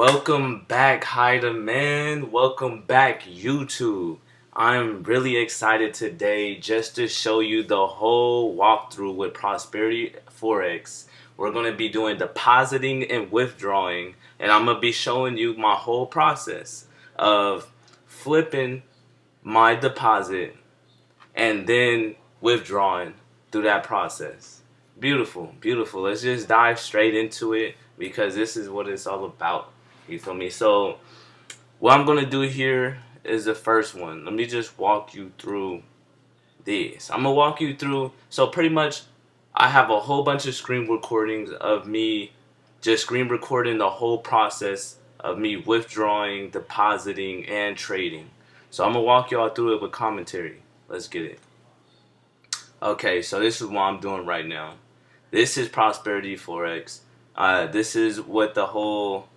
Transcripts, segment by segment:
Welcome back, Haida Man. Welcome back, YouTube. I'm really excited today just to show you the whole walkthrough with Prosperity4X. We're going to be doing depositing and withdrawing, and I'm going to be showing you my whole process of flipping my deposit and then withdrawing through that process. Beautiful, beautiful. Let's just dive straight into it because this is what it's all about. You feel me? So what I'm gonna do here is the first one. Let me just walk you through this. I'm gonna walk you through. So pretty much, I have a whole bunch of screen recordings of me just screen recording the whole process of me withdrawing, depositing, and trading. So I'm gonna walk y'all through it with commentary. Let's get it. Okay, so this is what I'm doing right now. This is Prosperity4X. This is what the whole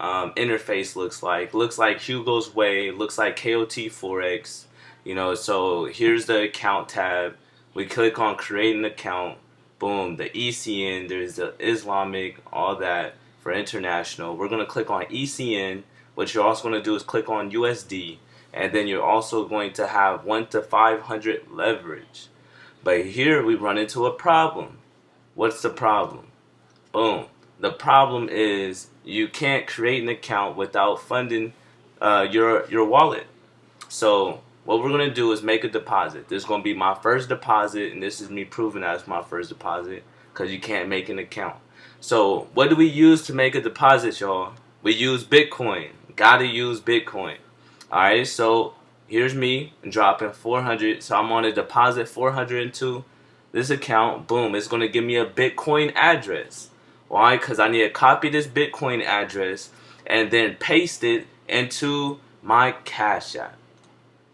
interface looks like. Looks like Hugo's Way. Looks like KOT4X. You know, so here's the account tab. We click on create an account. Boom, the ECN. There's the Islamic, all that for international. We're going to click on ECN. What you're also going to do is click on USD. And then you're also going to have 1 to 500 leverage. But here we run into a problem. What's the problem? Boom. The problem is you can't create an account without funding your wallet. So what we're going to do is make a deposit. This is going to be my first deposit, and this is me proving that it's my first deposit because you can't make an account. So what do we use to make a deposit, y'all? We use Bitcoin. Gotta use Bitcoin. Alright, so here's me dropping 400. So I'm on a deposit 400 into this account. Boom, it's going to give me a Bitcoin address. Why? Because I need to copy this Bitcoin address and then paste it into my Cash App.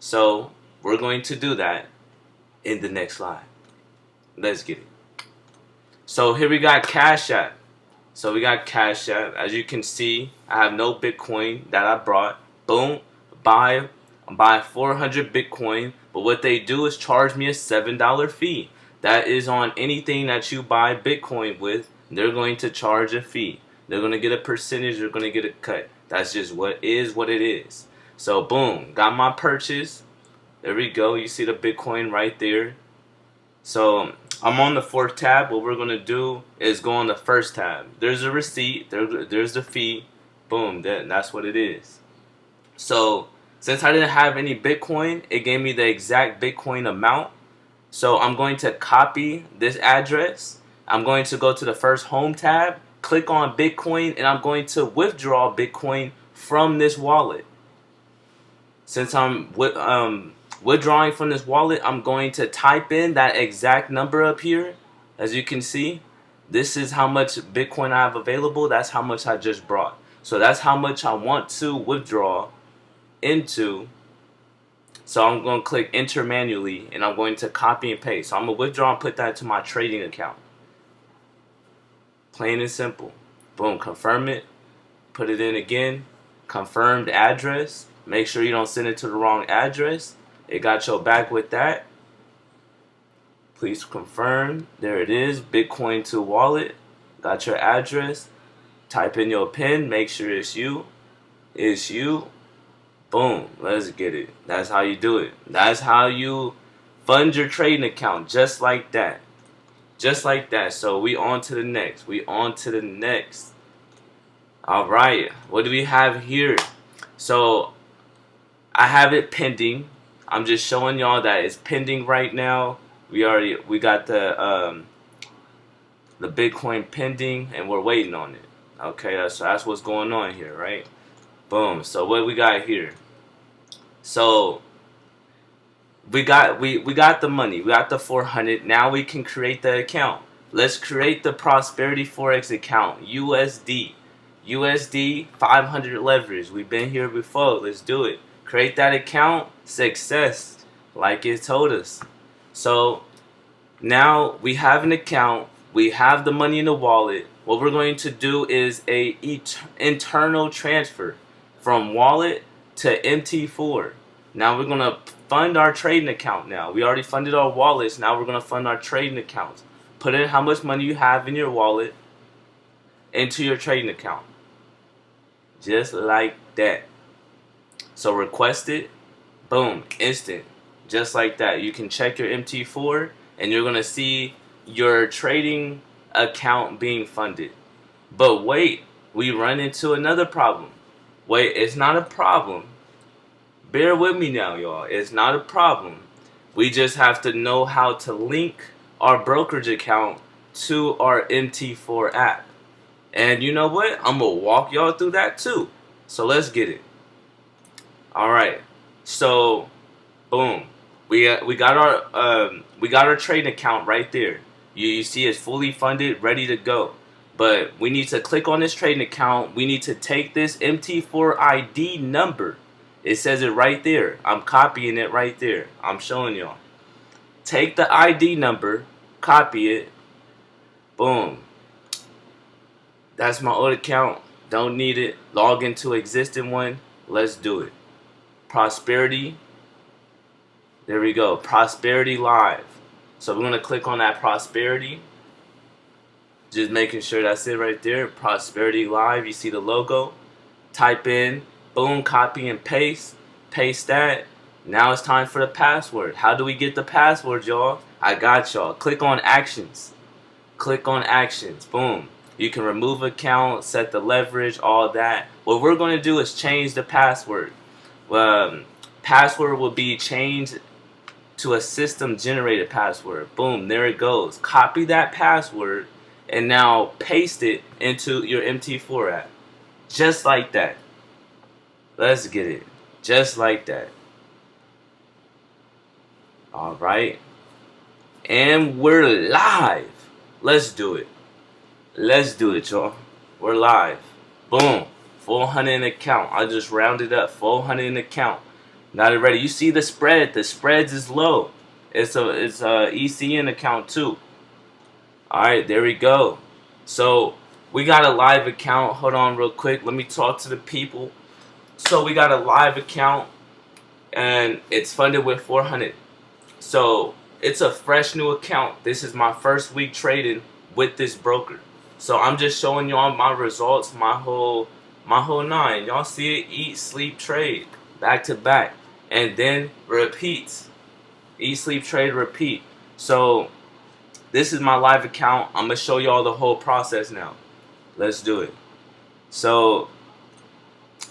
So we're going to do that in the next slide. Let's get it. So here we got Cash App. So we got Cash App. As you can see, I have no Bitcoin that I brought. Boom. Buy 400 Bitcoin. But what they do is charge me a $7 fee. That is on anything that you buy Bitcoin with. They're going to charge a fee. They're going to get a percentage. They're going to get a cut. That's just what it is. So boom, got my purchase. There we go. You see the Bitcoin right there. So I'm on the fourth tab. What we're going to do is go on the first tab. There's a receipt. There's the fee. Boom, that's what it is. So since I didn't have any Bitcoin, it gave me the exact Bitcoin amount. So I'm going to copy this address. I'm going to go to the first home tab, click on Bitcoin, and I'm going to withdraw Bitcoin from this wallet. Since I'm withdrawing from this wallet, I'm going to type in that exact number up here. As you can see, this is how much Bitcoin I have available. That's how much I just brought. So that's how much I want to withdraw into. So I'm going to click enter manually, and I'm going to copy and paste. So I'm going to withdraw and put that to my trading account. Plain and simple. Boom, confirm it. Put it in again. Confirmed address. Make sure you don't send it to the wrong address. It got your back with that. Please confirm. There it is. Bitcoin to wallet. Got your address. Type in your PIN. Make sure it's you. It's you. Boom. Let's get it. That's how you do it. That's how you fund your trading account. Just like that. Just like that. So we on to the next. We on to the next. Alright. What do we have here? So I have it pending. I'm just showing y'all that it's pending right now. We got the Bitcoin pending and we're waiting on it. Okay, so that's what's going on here, right? Boom. So what we got here? So we got the money. We got the 400. Now we can create the account. Let's create the Prosperity4X account. USD 500 leverage. We've been here before. Let's do it. Create that account. Success. Like it told us. So now we have an account. We have the money in the wallet. What we're going to do is a internal transfer from wallet to MT4. Now we're going to fund our trading account now. We already funded our wallets. Now we're going to fund our trading accounts. Put in how much money you have in your wallet into your trading account. just like that. So request it, boom, instant, just like that. You can check your MT4 and you're gonna see your trading account being funded. But wait, we run into another problem. Wait, it's not a problem. Bear with me now, y'all. It's not a problem. We just have to know how to link our brokerage account to our MT4 app. And you know what? I'm going to walk y'all through that too. So let's get it. All right. So, boom. We got our trading account right there. You see it's fully funded, ready to go. But we need to click on this trading account. We need to take this MT4 ID number. It says it right there. I'm copying it right there. I'm showing y'all. Take the ID number, copy it. Boom. That's my old account. Don't need it. Log into existing one. Let's do it. Prosperity. There we go. Prosperity Live. So we're going to click on that Prosperity. Just making sure that's it right there. Prosperity Live. You see the logo. Type in. Boom. Copy and paste. Paste that. Now it's time for the password. How do we get the password, y'all? I got y'all. Click on Actions. Click on Actions. Boom. You can remove account, set the leverage, all that. What we're going to do is change the password. Password will be changed to a system generated password. Boom, there it goes. Copy that password and now paste it into your MT4 app. Just like that. Let's get it. Just like that. Alright. And we're live. Let's do it. Let's do it, y'all. We're live. Boom. 400 in account. I just rounded up. 400 in account. Got it ready. You see the spread. The spreads is low. It's a ECN account too. Alright, there we go. So we got a live account. Hold on real quick. Let me talk to the people. So we got a live account and it's funded with 400. So it's a fresh new account. This is my first week trading with this broker. So I'm just showing y'all my results, my whole nine. Y'all see it, eat, sleep, trade, back to back, and then repeats. Eat, sleep, trade, repeat. So this is my live account. I'm gonna show y'all the whole process now. Let's do it. So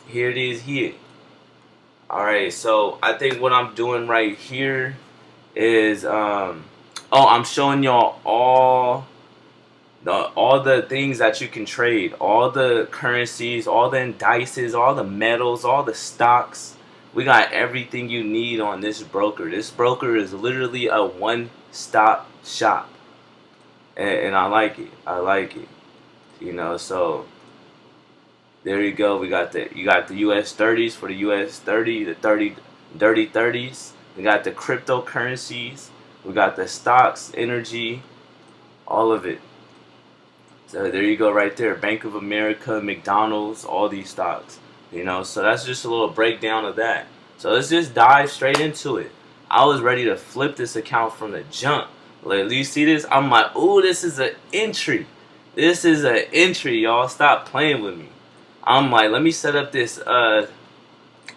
here it is here. Alright, so I think what I'm doing right here is I'm showing y'all all the things that you can trade, all the currencies, all the indices, all the metals, all the stocks. We got everything you need on this broker. This broker is literally a one-stop shop, and I like it. I like it. You know, so there you go. You got the US 30s for the US 30, the dirty 30s. We got the cryptocurrencies. We got the stocks, energy, all of it. So there you go right there. Bank of America, McDonald's, all these stocks. You know, so that's just a little breakdown of that. So let's just dive straight into it. I was ready to flip this account from the jump. Like, you see this? I'm like, ooh, this is an entry. This is an entry, y'all. Stop playing with me. I'm like, let me set up this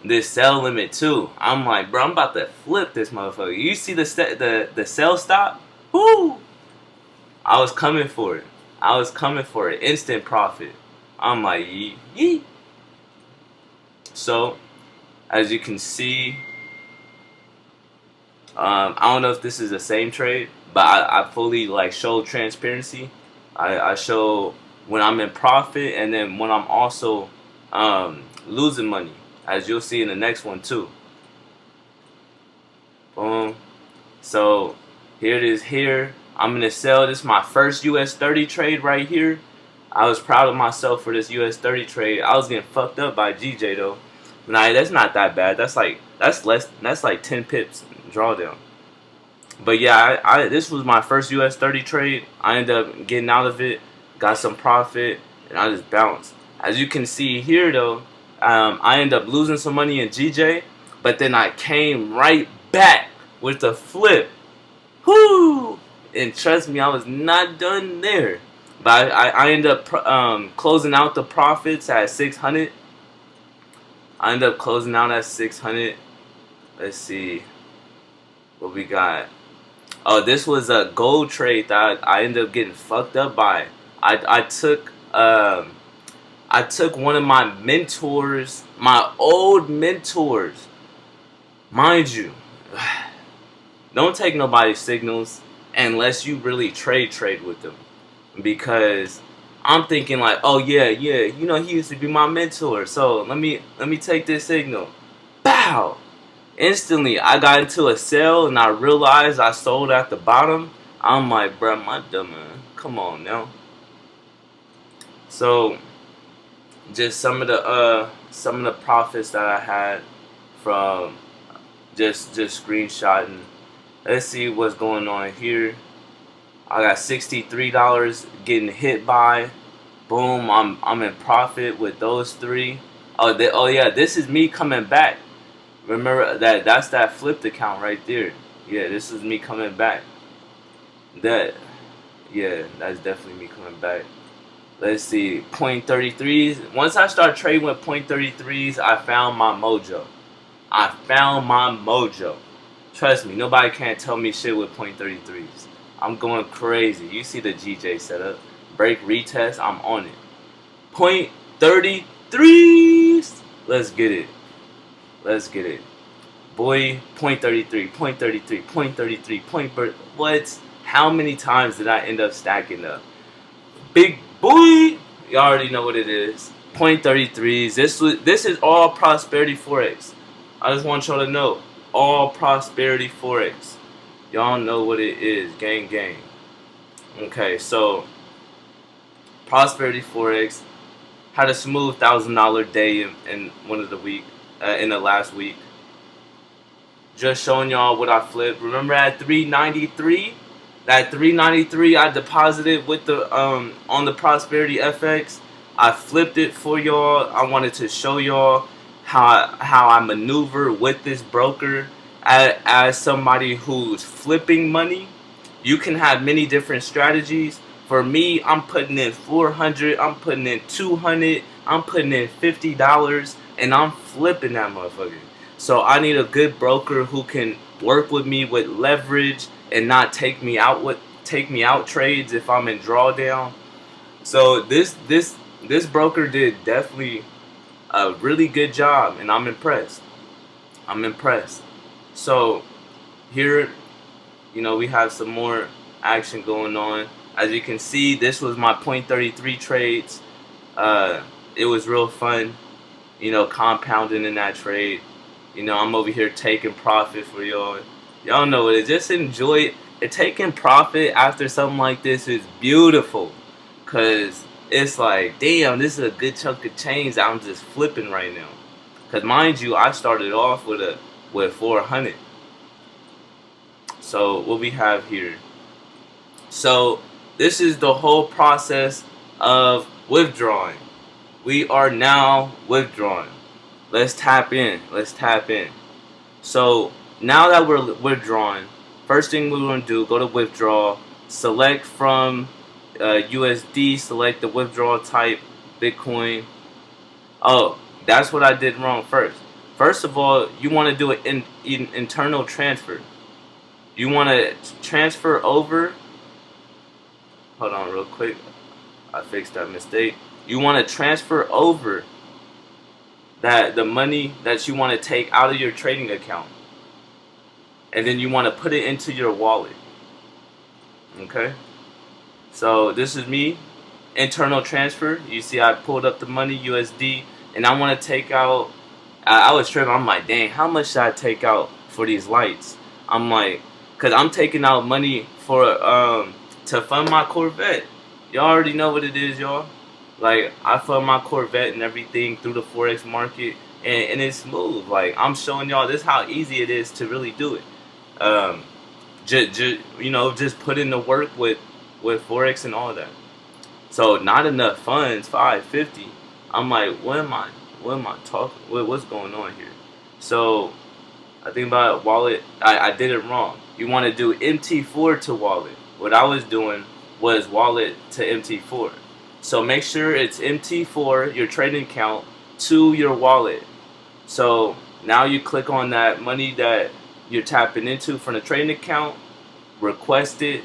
this sell limit too. I'm like, bro, I'm about to flip this motherfucker. You see the sell stop? Whoo! I was coming for it. I was coming for it. Instant profit. I'm like, yee. So, as you can see, I don't know if this is the same trade, but I fully like show transparency. I show when I'm in profit and then when I'm also losing money, as you'll see in the next one too. Boom. So here it is here. I'm going to sell. This is my first US 30 trade right here. I was proud of myself for this US 30 trade. I was getting fucked up by GJ though. Nah, that's not that bad. That's like 10 pips drawdown. But yeah, this was my first US 30 trade. I ended up getting out of it, got some profit, and I just bounced. As you can see here though, I ended up losing some money in GJ, but then I came right back with the flip. Whoo! And trust me, I was not done there. But I ended up closing out the profits at 600. I ended up closing out at 600. Let's see what we got. Oh, this was a gold trade that I ended up getting fucked up by. I took one of my mentors, my old mentors, mind you. Don't take nobody's signals unless you really trade with them, because I'm thinking like, oh yeah, he used to be my mentor, so let me take this signal. Bow. Instantly, I got into a sale and I realized I sold at the bottom. I'm like, bruh, my dumb man, come on now. So, just some of the profits that I had from just screenshotting. Let's see what's going on here. I got $63 getting hit by. Boom, I'm in profit with those three. Oh yeah, this is me coming back. Remember that's that flipped account right there. Yeah, this is me coming back. That's definitely me coming back. Let's see, 0.33s. Once I start trading with 0.33s, I found my mojo. I found my mojo. Trust me, nobody can't tell me shit with 0.33s. I'm going crazy. You see the GJ setup. Break retest, I'm on it. 0.33s. Let's get it. Let's get it. Boy, 0.33, 0.33, 0.33, 0.30. What? How many times did I end up stacking up? Big boy. You already know what it is. 0.33s. This is all Prosperity4X. I just want y'all to know. All Prosperity4X. Y'all know what it is. Gang gang. Okay, so Prosperity4X had a smooth $1,000 day in one of the week in the last week. Just showing y'all what I flipped. Remember at 393? That 393 I deposited with the on the Prosperity FX. I flipped it for y'all. I wanted to show y'all how I maneuver with this broker as somebody who's flipping money. You can have many different strategies. For me, I'm putting in 400, I'm putting in 200, I'm putting in $50, and I'm flipping that motherfucker. So I need a good broker who can work with me with leverage and not take me out trades if I'm in drawdown. So this broker did definitely a really good job, and I'm impressed. I'm impressed. So here, we have some more action going on. As you can see, this was my 0.33 trades. It was real fun, compounding in that trade. I'm over here taking profit for y'all. Y'all know it. Just enjoy it. Taking profit after something like this is beautiful, cause it's like, damn, this is a good chunk of change that I'm just flipping right now. Cause mind you, I started off with 400. So what we have here. So this is the whole process of withdrawing. We are now withdrawing. Let's tap in. Let's tap in. So now that we're withdrawing, first thing we're going to do, go to withdraw, select from USD, select the withdrawal type, Bitcoin. Oh, that's what I did wrong first. First of all, you want to do an internal transfer. You want to transfer over. Hold on real quick. I fixed that mistake. You want to transfer over the money that you want to take out of your trading account, and then you want to put it into your wallet. Okay, so this is me, internal transfer. You see I pulled up the money, USD, and I want to take out. I was tripping. I'm like, dang, how much should I take out for these lights? I'm like, cause I'm taking out money for to fund my Corvette. Y'all already know what it is, y'all. Like, I fund my Corvette and everything through the Forex market, and it's smooth. Like, I'm showing y'all this how easy it is to really do it. Just put in the work with Forex and all that. So not enough funds, 550. I'm like, what am I talking? What's going on here? So I think about wallet. I did it wrong. You want to do MT4 to wallet. What I was doing was wallet to MT4. So make sure it's MT4, your trading account, to your wallet. So now you click on that money that you're tapping into from the trading account, request it,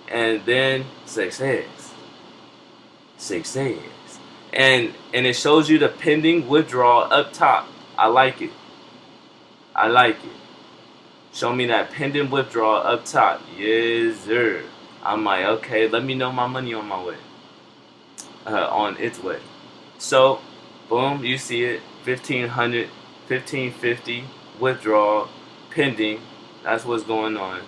and then success, and it shows you the pending withdrawal up top. I like it. I like it. Show me that pending withdrawal up top. Yes, sir. I'm like, okay, let me know my money on my way, on its way. So, boom, you see it, 1500, 1550 withdrawal pending. That's what's going on.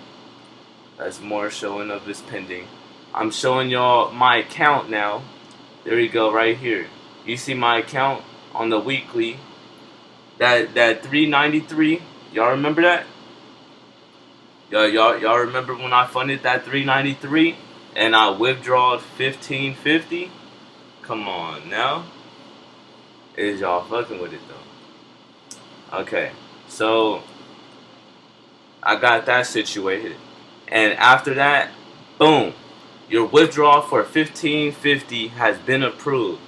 That's more showing of this pending. I'm showing y'all my account now. There you go, right here. You see my account on the weekly. That 393. Y'all remember that? Y'all remember when I funded that 393 and I withdrawed 1550? Come on now. Is y'all fucking with it though? Okay, so I got that situated, and after that, boom, your withdrawal for 1550 has been approved.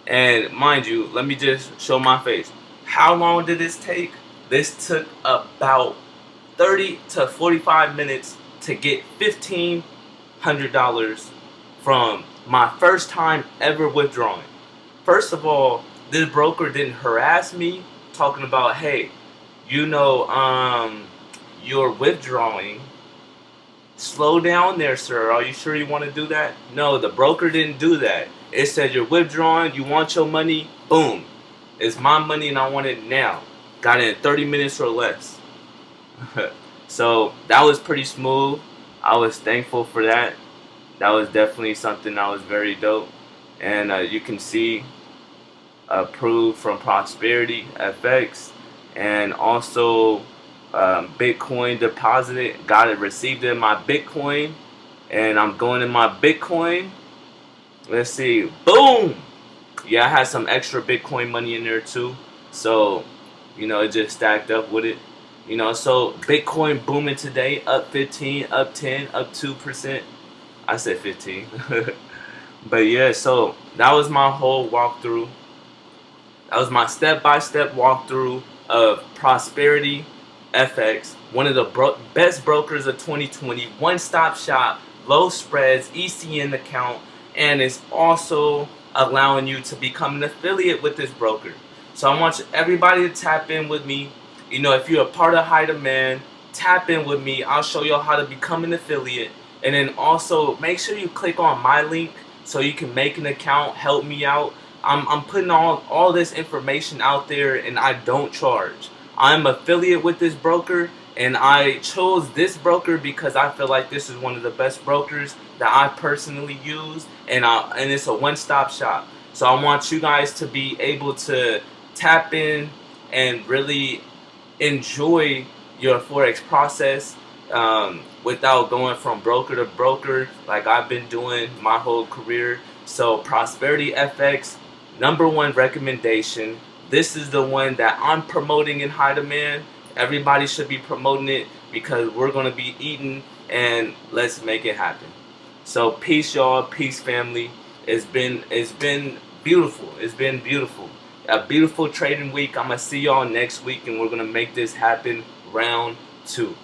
And mind you, let me just show my face. How long did this take? This took about 30 to 45 minutes to get $1,500 from my first time ever withdrawing. First of all, this broker didn't harass me talking about, hey, you're withdrawing. Slow down there, sir. Are you sure you want to do that? No, the broker didn't do that. It said you're withdrawing, you want your money, boom. It's my money and I want it now. Got it in 30 minutes or less. So that was pretty smooth. I was thankful for that. That was definitely something that was very dope. And you can see approved from Prosperity4X, and also Bitcoin deposited, got it, received it in my Bitcoin, and I'm going in my Bitcoin. Let's see, boom. Yeah, I had some extra Bitcoin money in there too, so it just stacked up with it. So Bitcoin booming today, up 15, up 10, up 2%. I said 15. But yeah, so that was my whole walkthrough. That was my step-by-step walkthrough of Prosperity4X, one of the best brokers of 2020, one-stop shop, low spreads, ECN account, and it's also allowing you to become an affiliate with this broker. So I want everybody to tap in with me. If you're a part of High Demand, tap in with me. I'll show you how to become an affiliate. And then also make sure you click on my link so you can make an account, help me out. I'm putting all this information out there, and I don't charge. I'm affiliate with this broker, and I chose this broker because I feel like this is one of the best brokers that I personally use, and it's a one-stop shop. So I want you guys to be able to tap in and really enjoy your Forex process without going from broker to broker like I've been doing my whole career. So Prosperity4X, #1 recommendation. This is the one that I'm promoting in High Demand. Everybody should be promoting it because we're going to be eating, and let's make it happen. So peace, y'all. Peace, family. It's been beautiful. It's been beautiful. A beautiful trading week. I'm going to see y'all next week, and we're going to make this happen round 2.